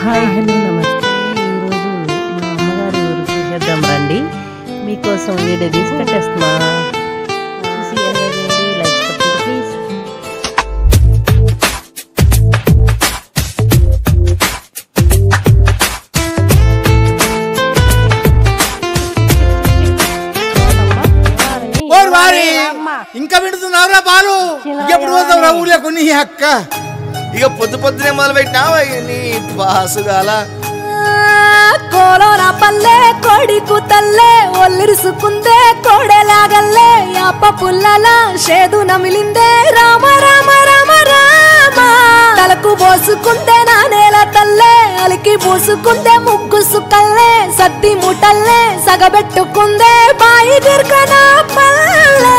Hi hello నమస్తే. ఈరోజు మా అమ్మగారి ఊరికి చేద్దాం రండి. మీకోసం వీడియో తీసి పెట్టేస్తున్నా. చూసి ఎంజాయ్ చేయండి. లైక్స్ కొట్టండి ప్లీజ్. ఇంకా వింటున్నావురా బాలు? ఎప్పుడు పోతావురా ఊళ్ళో కొన్ని అక్క? ఇక పొద్దు పొద్దునే మొదలు పెట్టినావా నీ బాసుగాల? కోలోన పల్లె కోడి కూతల్లే ఒల్లిరుసుకుందే కోడెలాగల్లే యాప పుల్లల షేదు నమిలిందే రామ రామ రామ రామ తలకు పోసుకుందే నా నేల తల్లే అలికి పూసుకుందే ముగ్గు సుక్కల్లే సద్ది ముటల్లే సగబెట్టుకుందే బాయి దిర్గన పల్లె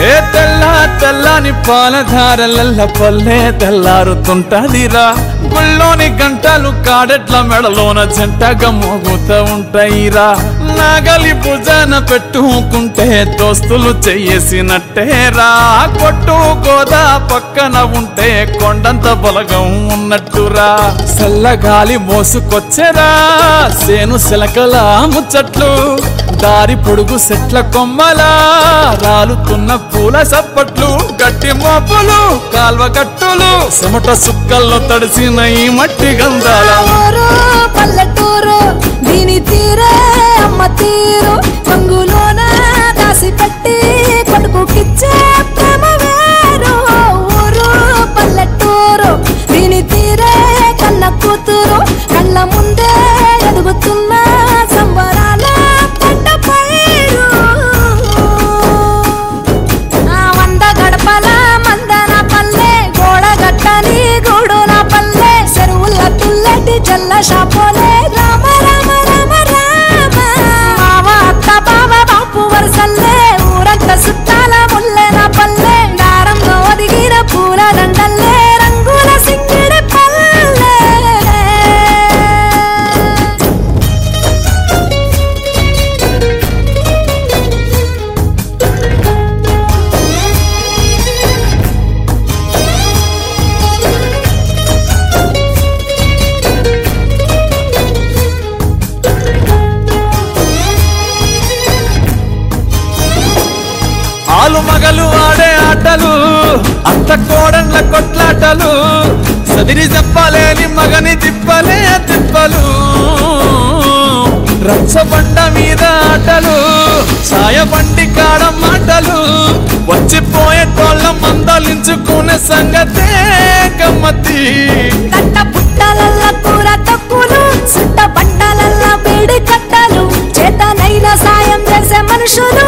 ఏ తెల్ల తెల్లని పాలధారలల్ల పల్లె తెల్లారుతుంటదిరా. గుళ్ళోని గంటలు కాడెట్ల మెడలోన జంటగా మోగుతూ ఉంటాయిరా. నాగలి భుజాన పెట్టుకుంటే దోస్తులు చెయ్యేసినట్టేరా. కొట్టు గోదా పక్కన ఉంటే కొండంత బలగం ఉన్నట్టురా. చల్లగాలి మోసుకొచ్చెరా సేను శిలకల ముచ్చట్లు. దారి పొడుగు చెట్ల కొమ్మలా రాలుతున్న పూల సప్పట్లు. గట్టి మోపులు కాల్వ గట్టులు చెమట సుక్కల్లో తడిసిన ఈ మట్టి గంధాల పల్లెటూరు దీని తీరే అమ్మ తీరు కొంగులోన దాసి పెట్టి కొడుకుకిచ్చే ప్రేమ వేరు. ఊరు పల్లెటూరు దీని తీరే కన్న కూతురు కళ్ళ ముందే ఎదుగుతున్న సంబరాల పంట పైరు. వంద గడపల మందన పల్లె గోడ గట్టని గూడున పల్లె చెరువుల తుల్లటి జల్ల షాపోలే రామ రామ రామ రామ మామ అత్త బావ బాపు వరసల్లే ఊరంతా సుట్టాల ముల్లెన పల్లె దారంలో ఒదిగిన పూల దండల్లే రంగుల సింగిడి పల్లె. ఆలు మగలు ఆడే ఆటలు అత్త కోడన్ల కొట్లాటలు. సదిరి చెప్పలేని మగని తిప్పలే తిప్పలు. రచ్చబండ మీద ఆటలు ఛాయబండి కాడ మాటలు. వచ్చిపోయేటోళ్ళ మందలించుకునే సంగతే గమ్మతి. కట్ట పుట్టలల్ల కూర తక్కువలు సుట్ట బండలల్ల వేడి కట్టలు చేతనైన సాయం చేసే మనుషులు